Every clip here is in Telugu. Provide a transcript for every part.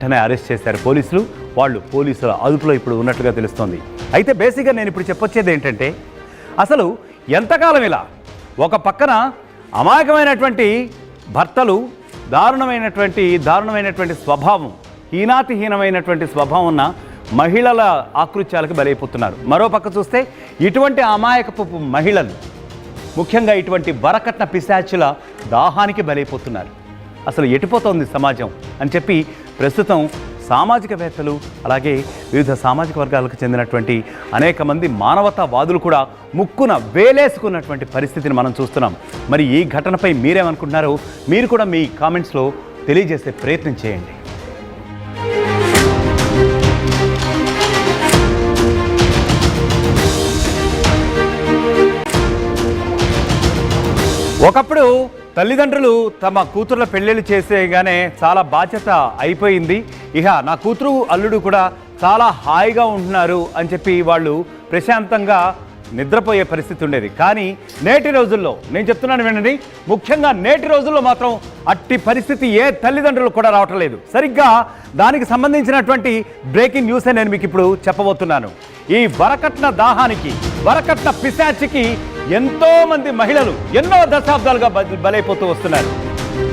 వెంటనే అరెస్ట్ చేశారు పోలీసులు. వాళ్ళు పోలీసుల అదుపులో ఇప్పుడు ఉన్నట్లుగా తెలుస్తోంది. అయితే బేసిక్గా నేను ఇప్పుడు చెప్పొచ్చేది ఏంటంటే, అసలు ఎంతకాలం ఇలా ఒక పక్కన అమాయకమైనటువంటి భర్తలు దారుణమైనటువంటి స్వభావం, హీనాతిహీనమైనటువంటి స్వభావం ఉన్న మహిళల ఆకృత్యాలకు బలైపోతున్నారు. మరో పక్క చూస్తే ఇటువంటి అమాయకపు మహిళలు, ముఖ్యంగా ఇటువంటి వరకట్న పిశాచుల దాహానికి బలైపోతున్నారు. అసలు ఎటుపోతోంది సమాజం అని చెప్పి ప్రస్తుతం సామాజికవేత్తలు, అలాగే వివిధ సామాజిక వర్గాలకు చెందినటువంటి అనేక మంది మానవతావాదులు కూడా ముక్కున వేలేసుకున్నటువంటి పరిస్థితిని మనం చూస్తున్నాం. మరి ఈ ఘటనపై మీరేమనుకుంటున్నారో మీరు కూడా మీ కామెంట్స్లో తెలియజేసే ప్రయత్నం చేయండి. ఒకప్పుడు తల్లిదండ్రులు తమ కూతుర్ల పెళ్ళిళ్ళు చేసేగానే చాలా బాధ్యత అయిపోయింది, ఇక నా కూతురు అల్లుడు కూడా చాలా హాయిగా ఉంటున్నారు అని చెప్పి వాళ్ళు ప్రశాంతంగా నిద్రపోయే పరిస్థితి ఉండేది. కానీ నేటి రోజుల్లో నేను చెప్తున్నాను వినండి, ముఖ్యంగా నేటి రోజుల్లో మాత్రం అట్టి పరిస్థితి ఏ తల్లిదండ్రులు కూడా రావటం లేదు. సరిగ్గా దానికి సంబంధించినటువంటి బ్రేకింగ్ న్యూసే నేను మీకు ఇప్పుడు చెప్పబోతున్నాను. ఈ వరకట్న దాహానికి, వరకట్న పిశాచికి ఎంతో మంది మహిళలు ఎన్నో దశాబ్దాలుగా బలైపోతూ వస్తున్నారు.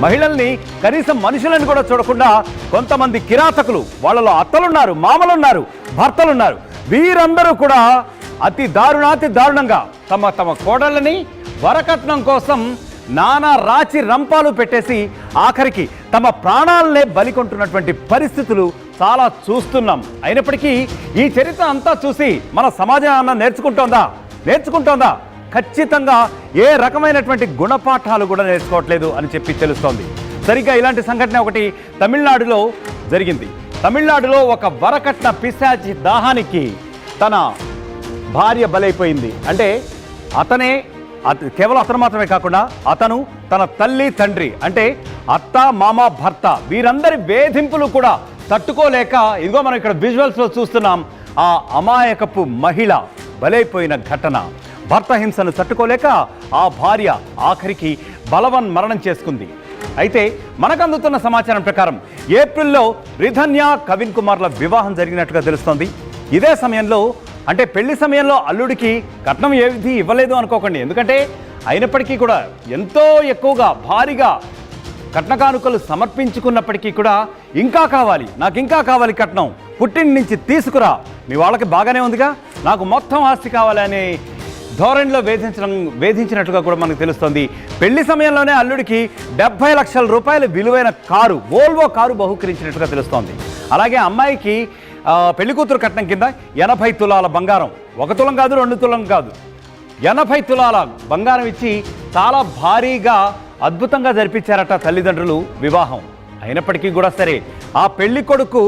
మహిళల్ని కనీసం మనుషులను కూడా చూడకుండా కొంతమంది కిరాతకులు, వాళ్ళలో అత్తలున్నారు, మామలున్నారు, భర్తలున్నారు, వీరందరూ కూడా అతి దారుణంగా తమ కోడళ్ళని వరకట్నం కోసం నానా రాచి రంపాలు పెట్టేసి ఆఖరికి తమ ప్రాణాలనే బలికొంటున్నటువంటి పరిస్థితులు చాలా చూస్తున్నాం. అయినప్పటికీ ఈ చరిత్ర అంతా చూసి మన సమాజం అన్న నేర్చుకుంటోందా? ఖచ్చితంగా ఏ రకమైనటువంటి గుణపాఠాలు కూడా నేర్చుకోవట్లేదు అని చెప్పి తెలుస్తోంది. సరిగ్గా ఇలాంటి సంఘటన ఒకటి తమిళనాడులో జరిగింది. తమిళనాడులో ఒక వరకట్న పిశాచి దాహానికి తన భార్య బలైపోయింది. అంటే కేవలం అతను మాత్రమే కాకుండా అతను, తన తల్లి, తండ్రి, అంటే అత్త, మామ, భర్త, వీరందరి వేధింపులు కూడా తట్టుకోలేక, ఇదిగో మనం ఇక్కడ విజువల్స్లో చూస్తున్నాం, ఆ అమాయకపు మహిళ బలైపోయిన ఘటన. భర్త హింసను తట్టుకోలేక ఆ భార్య ఆఖరికి బలవన్ మరణం చేసుకుంది. అయితే మనకు అందుతున్న సమాచారం ప్రకారం ఏప్రిల్లో రిధన్య, కవిన్ కుమార్ల వివాహం జరిగినట్టుగా తెలుస్తోంది. ఇదే సమయంలో, అంటే పెళ్లి సమయంలో అల్లుడికి కట్నం ఏది ఇవ్వలేదు అనుకోకండి, ఎందుకంటే అయినప్పటికీ కూడా ఎంతో ఎక్కువగా భారీగా కట్న కానుకలు సమర్పించుకున్నప్పటికీ కూడా నాకు ఇంకా కావాలి కట్నం, పుట్టింటి నుంచి తీసుకురా, మీ వాళ్ళకి బాగానే ఉందిగా, నాకు మొత్తం ఆస్తి కావాలని ధోరణిలో వేధించినట్టుగా కూడా మనకు తెలుస్తోంది. పెళ్లి సమయంలోనే అల్లుడికి 70 లక్షల రూపాయల విలువైన వోల్వో కారు బహుకరించినట్టుగా తెలుస్తోంది. అలాగే అమ్మాయికి పెళ్లి కూతురు కట్నం కింద 80 తులాల బంగారం, 1 తులం కాదు, 2 తులం కాదు, 80 తులాల బంగారం ఇచ్చి చాలా భారీగా అద్భుతంగా జరిపించారట తల్లిదండ్రులు వివాహం. అయినప్పటికీ కూడా సరే, ఆ పెళ్లి కొడుకు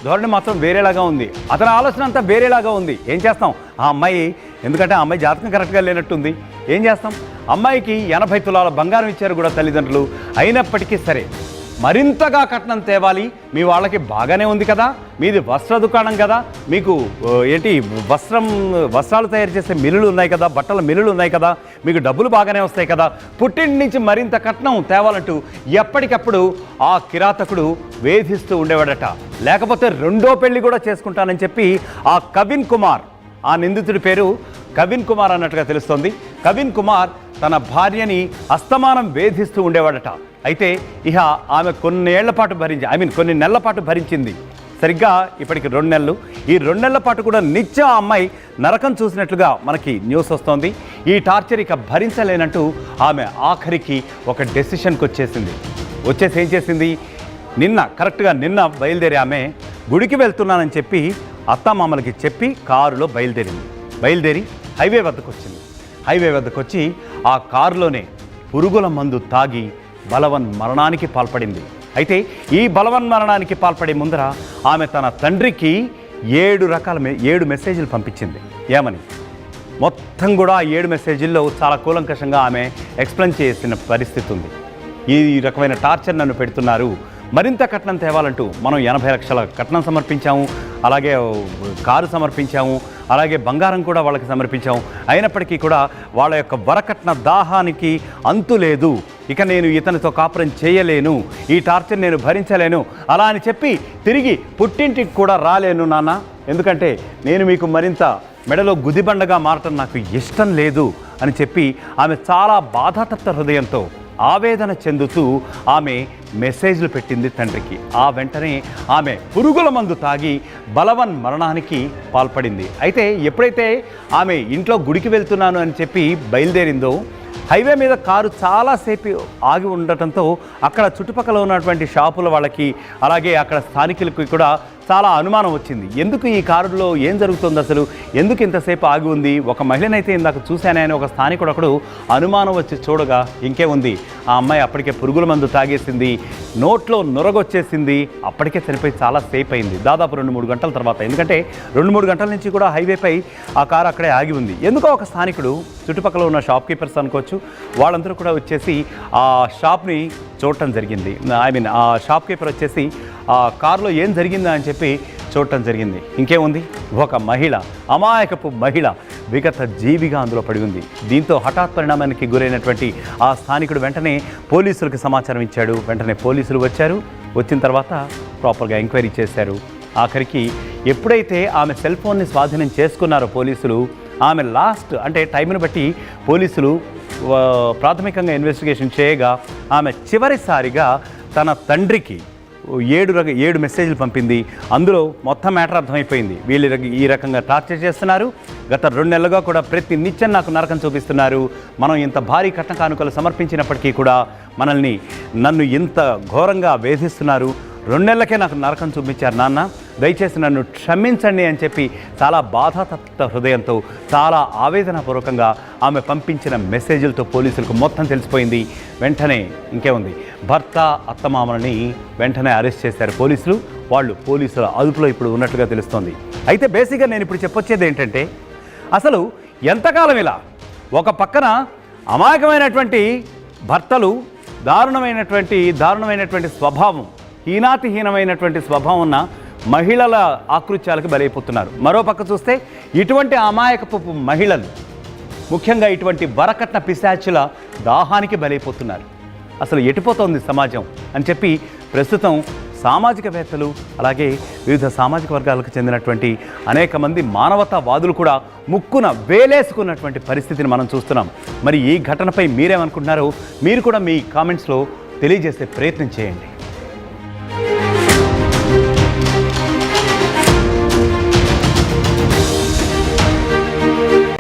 ధోరణి మాత్రం వేరేలాగా ఉంది, అతని ఆలోచన అంతా వేరేలాగా ఉంది. ఏం చేస్తాం, ఆ అమ్మాయి, ఎందుకంటే ఆ అమ్మాయి జాతకం కరెక్ట్గా లేనట్టుంది, ఏం చేస్తాం, అమ్మాయికి 80 తులాల బంగారం ఇచ్చారు కూడా తల్లిదండ్రులు. అయినప్పటికీ సరే, మరింతగా కట్నం తేవాలి, మీ వాళ్ళకి బాగానే ఉంది కదా, మీది వస్త్ర దుకాణం కదా, మీకు వస్త్రాలు తయారు చేసే మిల్లులు ఉన్నాయి కదా, బట్టల మిల్లులు ఉన్నాయి కదా, మీకు డబ్బులు బాగానే వస్తాయి కదా, పుట్టింటి నుంచి మరింత కట్నం తేవాలంటూ ఎప్పటికప్పుడు ఆ కిరాతకుడు వేధిస్తూ ఉండేవాడట. లేకపోతే రెండో పెళ్లి కూడా చేసుకుంటానని చెప్పి ఆ కవిన్ కుమార్, ఆ నిందితుడి పేరు కవిన్ కుమార్ అన్నట్టుగా తెలుస్తోంది. కవిన్ కుమార్ తన భార్యని అస్తమానం వేధిస్తూ ఉండేవాడట. అయితే ఇక ఆమె కొన్ని నెలల పాటు భరించింది. సరిగ్గా ఇప్పటికి 2 నెలలు. ఈ 2 నెలల పాటు కూడా నిత్యం ఆ అమ్మాయి నరకం చూసినట్లుగా మనకి న్యూస్ వస్తోంది. ఈ టార్చర్ ఇక భరించలేనంటూ ఆమె ఆఖరికి ఒక డెసిషన్కి వచ్చేసి ఏం చేసింది, కరెక్ట్గా నిన్న బయలుదేరి ఆమె గుడికి వెళ్తున్నానని చెప్పి అత్తామామలకి చెప్పి కారులో బయలుదేరి హైవే వద్దకు వచ్చి ఆ కారులోనే పురుగుల మందు తాగి బలవన్ మరణానికి పాల్పడింది. అయితే ఈ బలవన్ మరణానికి పాల్పడే ముందర ఆమె తన తండ్రికి 7 మెసేజ్లు పంపించింది. ఏమని? మొత్తం కూడా 7 మెసేజ్ల్లో చాలా కూలంకషంగా ఆమె ఎక్స్ప్లెయిన్ చేసిన పరిస్థితి ఉంది. ఈ రకమైన టార్చర్ నన్ను పెడుతున్నారు, మరింత కట్నం తేవాలంటూ మనం 80 లక్షల కట్నం సమర్పించాము, అలాగే కారు సమర్పించాము, అలాగే బంగారం కూడా వాళ్ళకి సమర్పించాము. అయినప్పటికీ కూడా వాళ్ళ యొక్క వరకట్న దాహానికి అంతు లేదు. ఇక నేను ఇతనితో కాపురం చేయలేను, ఈ టార్చర్ నేను భరించలేను అలా అని చెప్పి తిరిగి పుట్టింటికి కూడా రాలేను నాన్న, ఎందుకంటే నేను మీకు మరింత మెడలో గుదిబండగా మారటం నాకు ఇష్టం లేదు అని చెప్పి ఆమె చాలా బాధాతప్త హృదయంతో ఆవేదన చెందుతూ ఆమె మెసేజ్లు పెట్టింది తండ్రికి. ఆ వెంటనే ఆమె పురుగుల మందు తాగి బలవన్ మరణానికి పాల్పడింది. అయితే ఎప్పుడైతే ఆమె ఇంట్లో గుడికి వెళ్తున్నాను అని చెప్పి బయలుదేరిందో హైవే మీద కారు చాలాసేపు ఆగి ఉండటంతో అక్కడ చుట్టుపక్కల ఉన్నటువంటి షాపుల వాళ్ళకి అలాగే అక్కడ స్థానికులకి కూడా చాలా అనుమానం వచ్చింది. ఎందుకు ఈ కారులో ఏం జరుగుతుంది, అసలు ఎందుకు ఇంతసేపు ఆగి ఉంది, ఒక మహిళనైతే ఇందాక చూశానే అని ఒక స్థానికుడు ఒకడు అనుమానం వచ్చి చూడగా ఇంకే ఉంది, ఆ అమ్మాయి అప్పటికే పురుగుల మందు తాగేసింది, నోట్లో నొరగొచ్చేసింది, అప్పటికే చనిపోయి చాలా సేపు అయింది, దాదాపు 2-3 గంటల తర్వాత. ఎందుకంటే 2-3 గంటల నుంచి కూడా హైవేపై ఆ కారు అక్కడే ఆగి ఉంది. ఎందుకో ఒక స్థానికుడు, చుట్టుపక్కల ఉన్న షాప్ కీపర్స్ అనుకోవచ్చు, వాళ్ళందరూ కూడా వచ్చేసి ఆ షాప్ని చూడటం జరిగింది. ఆ షాప్ కీపర్ వచ్చేసి ఆ కారులో ఏం జరిగిందా అని చెప్పి చూడటం జరిగింది. ఇంకేముంది, ఒక మహిళ, అమాయకపు మహిళ విగత జీవిగా అందులో పడి ఉంది. దీంతో హఠాత్ పరిణామానికి గురైనటువంటి ఆ స్థానికుడు వెంటనే పోలీసులకు సమాచారం ఇచ్చాడు. వెంటనే పోలీసులు వచ్చారు. వచ్చిన తర్వాత ప్రాపర్గా ఎంక్వైరీ చేశారు. ఆఖరికి ఎప్పుడైతే ఆమె సెల్ ఫోన్ని స్వాధీనం చేసుకున్నారో పోలీసులు, ఆమె లాస్ట్ అంటే టైంను బట్టి పోలీసులు ప్రాథమికంగా ఇన్వెస్టిగేషన్ చేయగా ఆమె చివరిసారిగా తన తండ్రికి 7 మెసేజ్లు పంపింది. అందులో మొత్తం మ్యాటర్ అర్థమైపోయింది. వీళ్ళు ఈ రకంగా టార్చర్ చేస్తున్నారు, గత 2 నెలలుగా కూడా ప్రతి నిత్యం నాకు నరకం చూపిస్తున్నారు, మనం ఇంత భారీ కట్న కానుకలు సమర్పించినప్పటికీ కూడా నన్ను ఇంత ఘోరంగా వేధిస్తున్నారు, 2 నెలలకే నాకు నరకం చూపించారు నాన్న, దయచేసి నన్ను క్షమించండి అని చెప్పి చాలా బాధాతప్త హృదయంతో చాలా ఆవేదనపూర్వకంగా ఆమె పంపించిన మెసేజ్లతో పోలీసులకు మొత్తం తెలిసిపోయింది. వెంటనే ఇంకేముంది, భర్త అత్తమామలని వెంటనే అరెస్ట్ చేశారు పోలీసులు. వాళ్ళు పోలీసుల అదుపులో ఇప్పుడు ఉన్నట్లుగా తెలుస్తోంది. అయితే బేసిక్గా నేను ఇప్పుడు చెప్పొచ్చేది ఏంటంటే, అసలు ఎంతకాలం ఇలా ఒక పక్కన అమాయకమైనటువంటి భర్తలు దారుణమైనటువంటి స్వభావం, హీనాతిహీనమైనటువంటి స్వభావం ఉన్న మహిళల ఆకృత్యాలకు బలైపోతున్నారు. మరోపక్క చూస్తే ఇటువంటి అమాయకపు మహిళలు ముఖ్యంగా ఇటువంటి వరకట్న పిశాచుల దాహానికి బలైపోతున్నారు. అసలు ఎటుపోతోంది సమాజం అని చెప్పి ప్రస్తుతం సామాజికవేత్తలు అలాగే వివిధ సామాజిక వర్గాలకు చెందినటువంటి అనేక మంది మానవతావాదులు కూడా ముక్కున వేలేసుకున్నటువంటి పరిస్థితిని మనం చూస్తున్నాం. మరి ఈ ఘటనపై మీరేమనుకుంటున్నారో మీరు కూడా మీ కామెంట్స్లో తెలియజేసే ప్రయత్నం చేయండి.